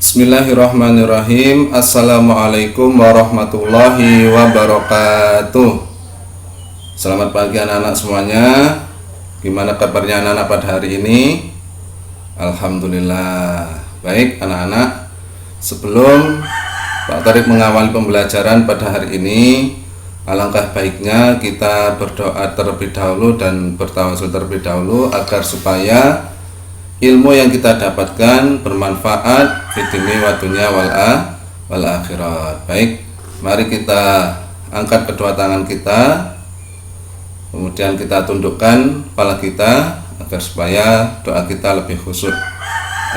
Bismillahirrahmanirrahim. Assalamualaikum warahmatullahi wabarakatuh. Selamat pagi anak-anak semuanya. Gimana kabarnya anak-anak pada hari ini? Alhamdulillah. Baik anak-anak, sebelum Pak Tariq mengawali pembelajaran pada hari ini, alangkah baiknya kita berdoa terlebih dahulu dan bertawasul terlebih dahulu agar supaya ilmu yang kita dapatkan bermanfaat fid dunya wa dunya wal akhirat. Baik, mari kita angkat kedua tangan kita, kemudian kita tundukkan kepala kita agar supaya doa kita lebih khusyuk.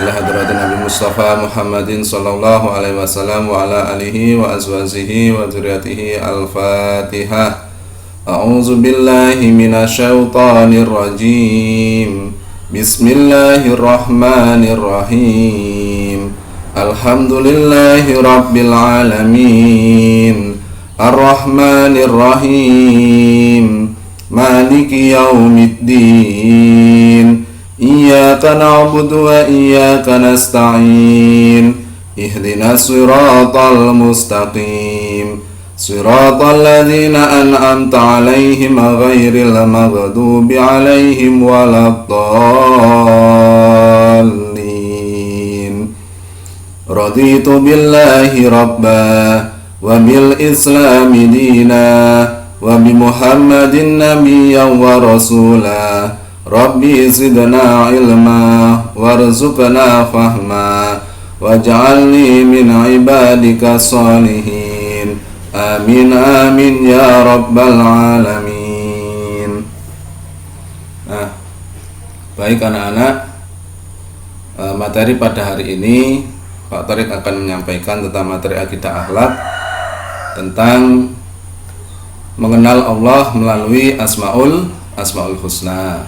Ila hadratin Nabi Mustafa Muhammadin sallallahu alaihi wasallam wa ala alihi wa azwajihi wa dzurriyyatihi. Al-Fatihah. A'udzu billahi minasyaitonir rajim. Bismillahirrahmanirrahim. Alhamdulillahi rabbil alamin. Ar-Rahmanirrahim. Maliki yaumiddin. Iyyaka na'budu wa iyyaka nasta'in. Ihdinas siratal mustaqim. Siratal ladzina an'amta 'alaihim ghairil maghdubi 'alaihim waladdallin. Raditu billahi rabba wa bil islami dina wa bi Muhammadin nabiyyan wa rasula. Rabbi zidna ilma warzuqna fahma waj'alni min ibadika sholihin. Amin amin ya rabbal alamin. Nah, baik anak-anak, materi pada hari ini Pak Tariq akan menyampaikan tentang materi akidah akhlak, tentang mengenal Allah melalui asmaul husna.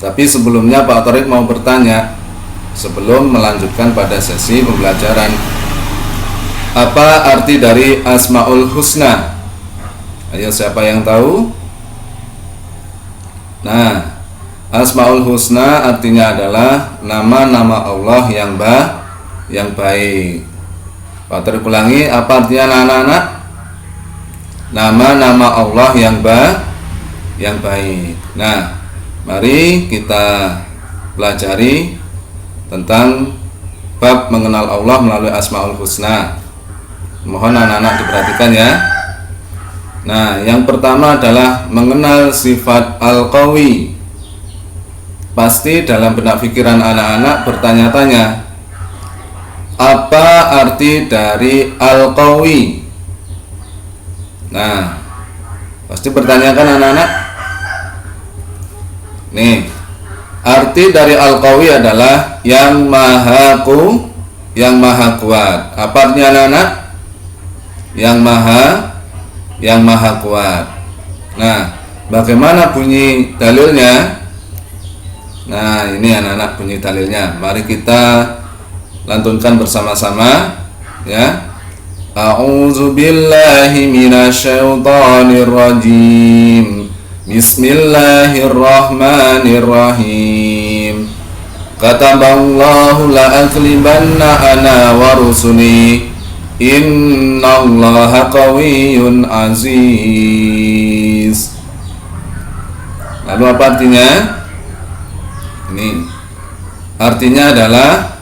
Tapi sebelumnya Pak Tariq mau bertanya sebelum melanjutkan pada sesi pembelajaran. Apa arti dari Asmaul Husna? Ayo, siapa yang tahu? Nah, Asmaul Husna artinya adalah nama-nama Allah yang baik. Pak Tariq ulangi, apa artinya anak-anak? Nama-nama Allah yang baik. Nah, mari kita pelajari tentang bab mengenal Allah melalui Asmaul Husna. Mohon anak-anak diperhatikan ya. Nah, yang pertama adalah mengenal sifat Al-Qawi. Pasti dalam benak pikiran anak-anak bertanya-tanya, apa arti dari Al-Qawi? Nah, pasti bertanyakan anak-anak. Nih, arti dari Al-Qawi adalah yang maha kuat. Apa artinya anak-anak? Yang maha kuat. Nah, bagaimana bunyi dalilnya? Nah, ini anak-anak bunyi dalilnya. Mari kita lantunkan bersama-sama ya. A'udzu billahi minasyaitonir rajim. Bismillahirrahmanirrahim. Kataballahu la aghlibanna ana wa rusuli. Innallaha qawiyyun aziz. Lalu apa artinya? Ini artinya adalah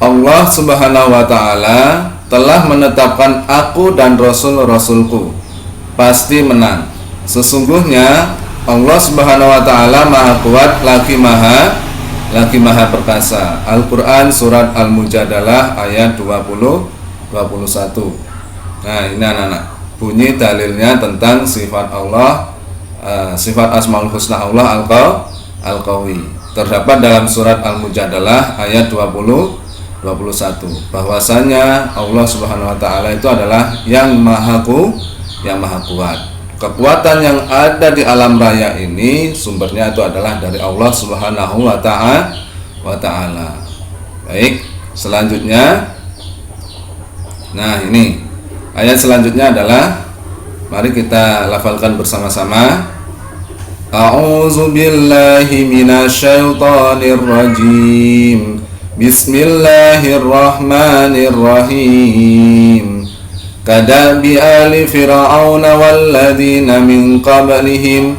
Allah Subhanahu wa ta'ala telah menetapkan aku dan rasul-rasulku pasti menang. Sesungguhnya Allah Subhanahu wa ta'ala maha kuat lagi maha perkasa. Al-Quran surat Al-Mujadalah ayat 20-21. Nah, ini anak-anak bunyi dalilnya tentang sifat Allah, sifat Asmaul Husna Allah Al-Qawi. Terdapat dalam surat Al-Mujadalah ayat 20-21 bahwasanya Allah Subhanahu wa ta'ala itu adalah yang maha kuat. Kekuatan yang ada di alam raya ini sumbernya itu adalah dari Allah Subhanahu wa ta'ala. Baik, selanjutnya. Nah, ini ayat selanjutnya adalah, mari kita lafalkan bersama-sama. A'udzu billahi minasyaitonir rajim. Bismillahirrahmanirrahim. Kadabi ali fir'auna walladzina min qablihim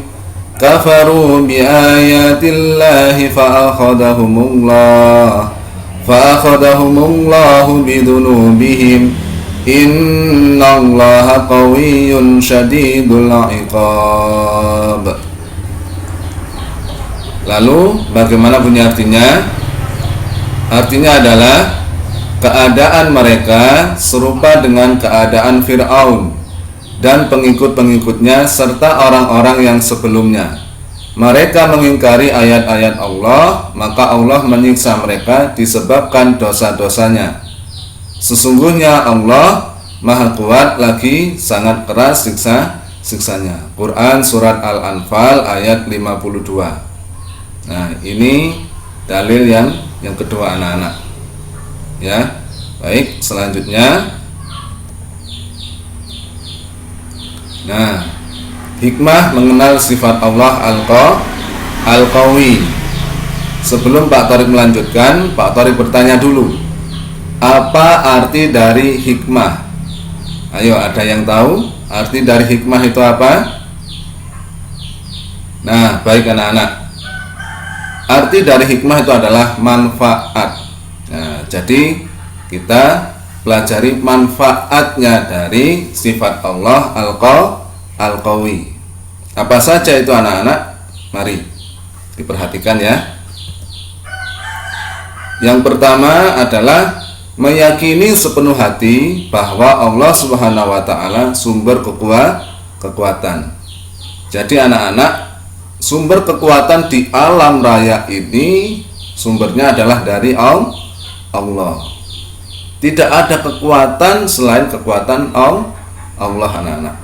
kafaru bi ayatillahi fa'akhadahumullahu bidunubihim innallaha qawiyyun syadidul iqab. Lalu bagaimana bunyi artinya? Artinya adalah keadaan mereka serupa dengan keadaan Fir'aun dan pengikut-pengikutnya serta orang-orang yang sebelumnya. Mereka mengingkari ayat-ayat Allah, maka Allah menyiksa mereka disebabkan dosa-dosanya. Sesungguhnya Allah Maha Kuat lagi sangat keras siksanya. Quran Surat Al-Anfal ayat 52. Nah, ini dalil yang kedua anak-anak. Ya, baik, selanjutnya. Nah, hikmah mengenal sifat Allah Al-Qawi. Sebelum Pak Tariq melanjutkan, Pak Tariq bertanya dulu, apa arti dari hikmah? Ayo, ada yang tahu arti dari hikmah itu apa? Nah, baik anak-anak. Arti dari hikmah itu adalah manfaat. Nah, jadi kita pelajari manfaatnya dari sifat Allah Al-Qawi. Apa saja itu anak-anak? Mari diperhatikan ya. Yang pertama adalah meyakini sepenuh hati bahwa Allah Subhanahu wa taala sumber kekuatan. Jadi anak-anak, sumber kekuatan di alam raya ini sumbernya adalah dari Allah. Tidak ada kekuatan selain kekuatan Allah, anak-anak.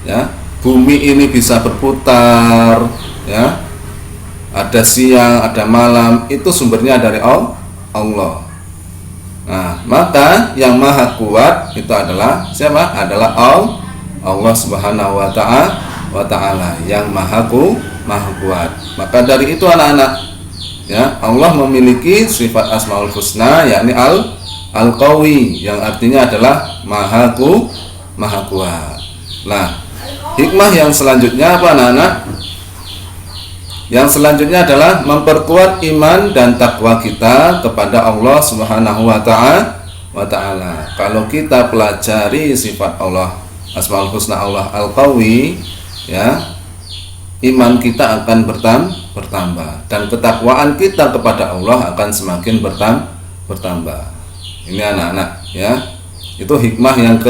Ya, bumi ini bisa berputar, ya. Ada siang, ada malam, itu sumbernya dari Allah. Nah, maka yang maha kuat itu adalah siapa? Adalah Allah Subhanahu wa taala yang maha kuat. Maka dari itu anak-anak, ya, Allah memiliki sifat Asmaul Husna yakni Al-Qawi yang artinya adalah maha kuat. Nah, hikmah yang selanjutnya apa anak-anak? Yang selanjutnya adalah memperkuat iman dan takwa kita kepada Allah Subhanahu wa taala. Kalau kita pelajari sifat Allah Asmaul Husna Allah Al-Qawi, ya, iman kita akan bertambah dan ketakwaan kita kepada Allah akan semakin bertambah. Ini anak-anak, ya. Itu hikmah yang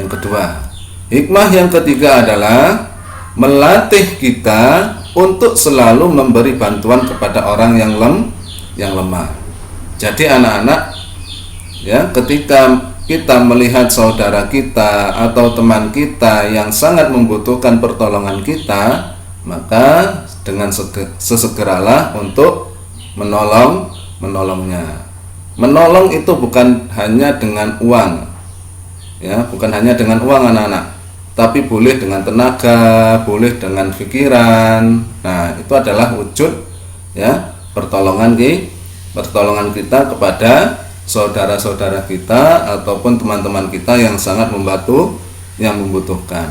kedua. Hikmah yang ketiga adalah melatih kita untuk selalu memberi bantuan kepada orang yang lemah. Jadi anak-anak, ya, ketika kita melihat saudara kita atau teman kita yang sangat membutuhkan pertolongan kita, maka dengan sesegeralah untuk menolongnya. Menolong itu bukan hanya dengan uang, ya, bukan hanya dengan uang anak-anak, tapi boleh dengan tenaga, boleh dengan pikiran. Nah, itu adalah wujud, ya, pertolongan kita kepada saudara-saudara kita ataupun teman-teman kita yang sangat membutuhkan.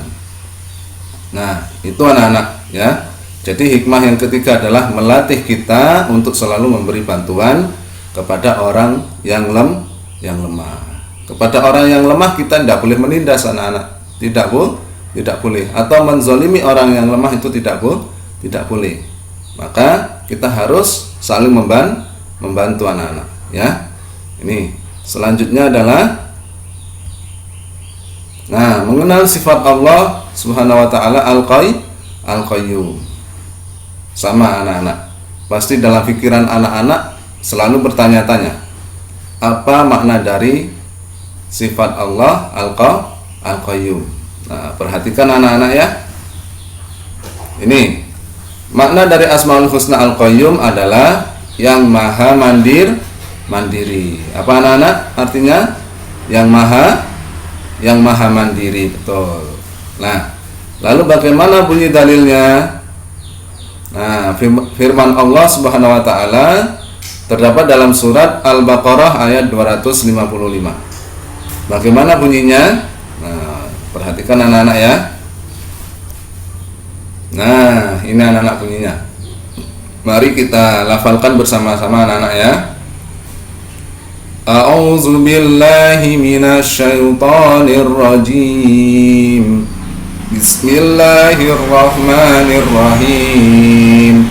Nah, itu anak-anak, ya. Jadi hikmah yang ketiga adalah melatih kita untuk selalu memberi bantuan kepada orang yang lemah. Kepada orang yang lemah kita tidak boleh menindas anak-anak. Tidak boleh. Atau menzolimi orang yang lemah itu tidak boleh. Maka kita harus saling membantu anak-anak, ya. Ini selanjutnya adalah mengenal sifat Allah Subhanahu wa taala Al-Qayyum. Sama anak-anak. Pasti dalam pikiran anak-anak selalu bertanya-tanya, apa makna dari sifat Allah Al-Qayyum. Nah, perhatikan anak-anak ya. Ini makna dari Asmaul Husna Al-Qayyum adalah yang maha mandiri. Apa anak-anak artinya? Yang maha mandiri, betul. Nah, lalu bagaimana bunyi dalilnya? Nah, firman Allah Subhanahu wa taala, terdapat dalam surat Al-Baqarah ayat 255. Bagaimana bunyinya? Nah, perhatikan anak-anak ya. Nah, ini anak-anak bunyinya. Mari kita lafalkan bersama-sama anak-anak ya. A'udzu billahi minasyaitonir rajim. Bismillahirrahmanirrahim.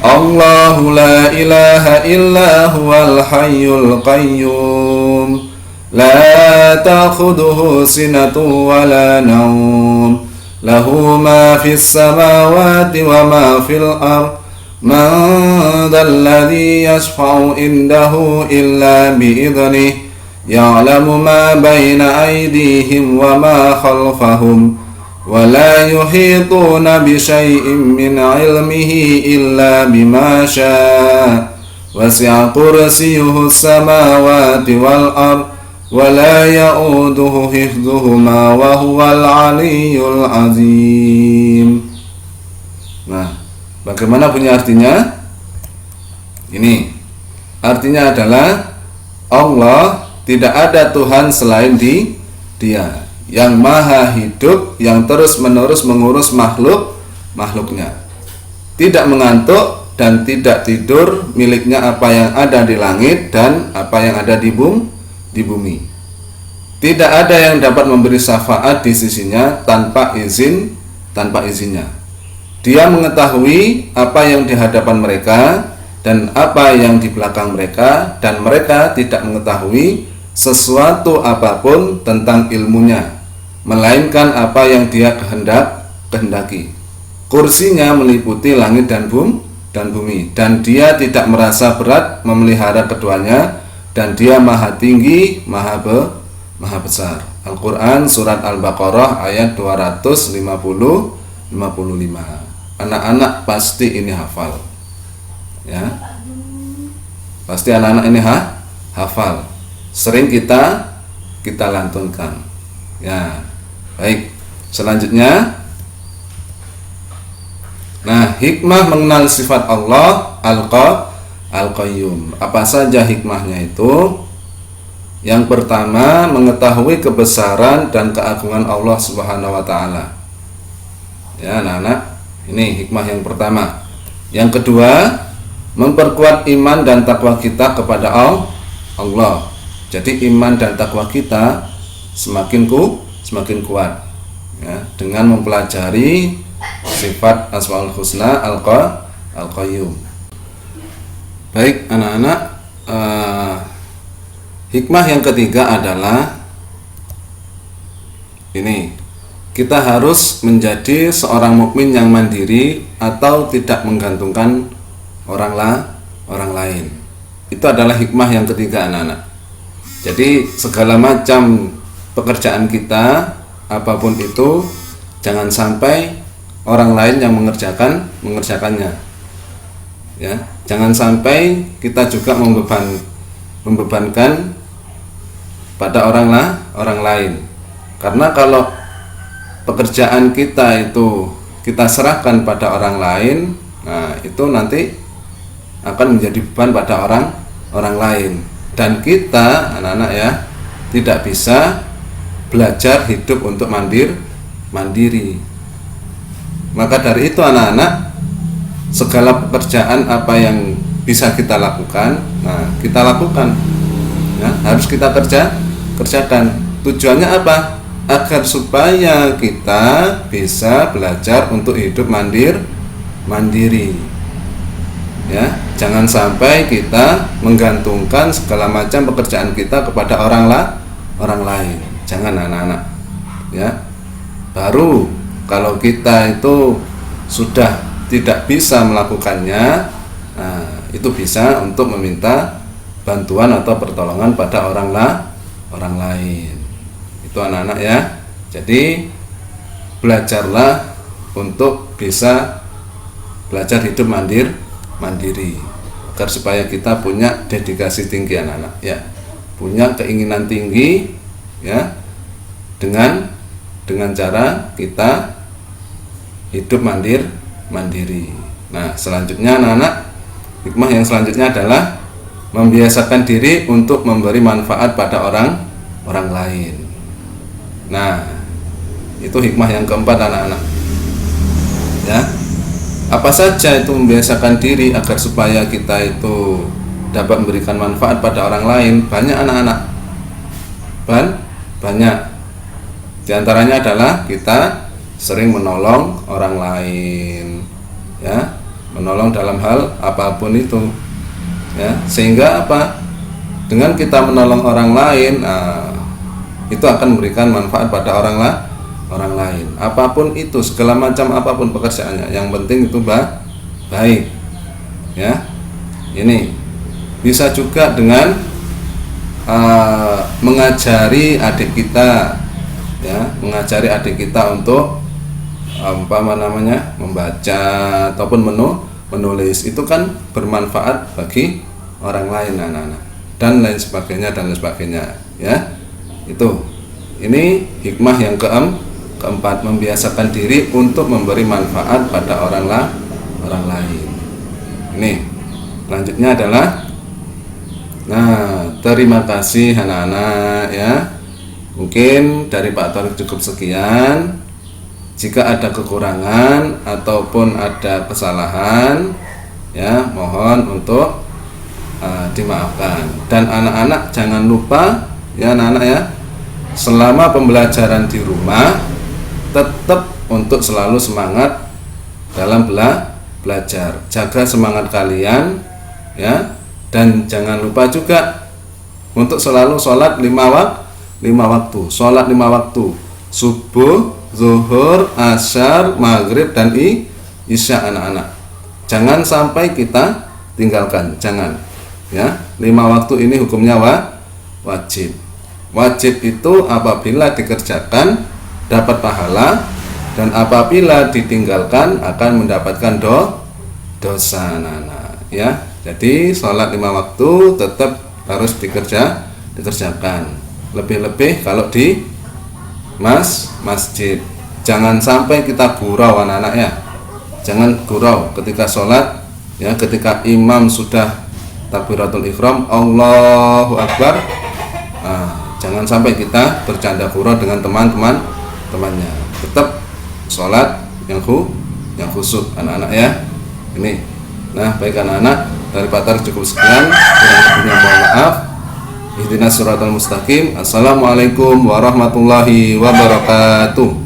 Allahu la ilaha illa huwal hayyul qayyum. La ta'khudhuhu sinatun wa la nawm. Lahu ma fis samawati wa ma fil ardh. Man dzalladzi yashfa'u indahu illa bi'idhnihi. Ya'lamu ma baina aydihim wa ma khalfahum. ولا يحيطون بشيء من علمه إلا بما شاء وسع كرسيه السماوات والأرض ولا يؤوده حفظهما وهو العلي العظيم. Nah, bagaimana bunyi artinya? Ini artinya adalah Allah tidak ada Tuhan selain Dia yang maha hidup, yang terus-menerus mengurus makhluknya, tidak mengantuk dan tidak tidur, miliknya apa yang ada di langit dan apa yang ada di bumi. Tidak ada yang dapat memberi syafaat di sisinya tanpa izinnya. Dia mengetahui apa yang di hadapan mereka dan apa yang di belakang mereka, dan mereka tidak mengetahui sesuatu apapun tentang ilmunya, melainkan apa yang Dia kehendaki. Kursinya meliputi langit dan bumi, dan Dia tidak merasa berat memelihara keduanya, dan Dia maha tinggi, maha besar. Al-Quran Surat Al-Baqarah ayat 255. Anak-anak pasti ini hafal ya. Pasti anak-anak ini hafal. Sering kita lantunkan ya. Baik, selanjutnya, nah, hikmah mengenal sifat Allah Al-Qayyum. Apa saja hikmahnya itu? Yang pertama, mengetahui kebesaran dan keagungan Allah Subhanahu wa Ta'ala. Ya, anak-anak, ini hikmah yang pertama. Yang kedua, memperkuat iman dan takwa kita kepada Allah. Jadi iman dan takwa kita semakin kuat ya, dengan mempelajari sifat Asmaul Husna Al-Qayyum. Baik anak-anak, hikmah yang ketiga adalah ini, kita harus menjadi seorang mukmin yang mandiri atau tidak menggantungkan orang lain. Itu adalah hikmah yang ketiga anak-anak. Jadi segala macam pekerjaan kita, apapun itu, jangan sampai orang lain yang mengerjakannya. Ya, jangan sampai kita juga membebankan pada orang lain. Karena kalau pekerjaan kita itu kita serahkan pada orang lain, nah itu nanti akan menjadi beban pada orang lain. Dan kita anak-anak ya tidak bisa belajar hidup untuk mandiri. Maka dari itu anak-anak, segala pekerjaan apa yang bisa kita lakukan, nah kita lakukan ya, harus kita kerjakan. Tujuannya apa? Agar supaya kita bisa belajar untuk hidup mandiri ya. Jangan sampai kita menggantungkan segala macam pekerjaan kita kepada orang lain. Jangan anak-anak ya. Baru kalau kita itu sudah tidak bisa melakukannya, nah, itu bisa untuk meminta bantuan atau pertolongan pada orang lain. Itu anak-anak ya. Jadi belajarlah untuk bisa belajar hidup mandiri agar supaya kita punya dedikasi tinggi anak-anak ya, punya keinginan tinggi ya, dengan cara kita hidup mandiri. Nah, selanjutnya anak-anak, hikmah yang selanjutnya adalah membiasakan diri untuk memberi manfaat pada orang lain. Nah, itu hikmah yang keempat anak-anak. Ya. Apa saja itu membiasakan diri agar supaya kita itu dapat memberikan manfaat pada orang lain? Banyak anak-anak. Banyak. Di antaranya adalah kita sering menolong orang lain. Ya, menolong dalam hal apapun itu. Ya, sehingga apa? Dengan kita menolong orang lain, itu akan memberikan manfaat pada orang lain. Apapun itu, segala macam apapun pekerjaannya, yang penting itu baik. Ya, ini bisa juga dengan mengajari adik kita, ya, mengajari adik kita untuk membaca ataupun menulis. Itu kan bermanfaat bagi orang lain, anak-anak, dan lain sebagainya, ya. Itu, ini hikmah yang keempat, membiasakan diri untuk memberi manfaat pada orang lain. Ini selanjutnya adalah, terima kasih anak-anak, ya. Mungkin dari Pak Tariq cukup sekian. Jika ada kekurangan ataupun ada kesalahan, ya, mohon untuk dimaafkan. Dan anak-anak jangan lupa, ya anak-anak, ya, selama pembelajaran di rumah tetap untuk selalu semangat dalam belajar. Jaga semangat kalian, ya, dan jangan lupa juga untuk selalu sholat 5 waktu. Sholat 5 waktu: subuh, zuhur, asyar, maghrib, dan isya, anak-anak. Jangan sampai kita tinggalkan, jangan, ya. 5 waktu ini hukumnya wajib. Wajib itu apabila dikerjakan dapat pahala, dan apabila ditinggalkan akan mendapatkan dosa, anak-anak, ya. Jadi sholat 5 waktu tetap harus dikerjakan. Lebih-lebih kalau di masjid. Jangan sampai kita gurau, anak-anak, ya. Jangan gurau ketika sholat, ya, ketika imam sudah takbiratul ihram, Allahu Akbar. Jangan sampai kita bercanda gurau dengan temannya. Tetap sholat yang khusyuk, anak-anak, ya. Ini. Nah, baik anak-anak, dari Pak Tariq cukup sekian. Kurang lebihnya mohon maaf. Ihdinas siratal mustaqim. Assalamualaikum warahmatullahi wabarakatuh.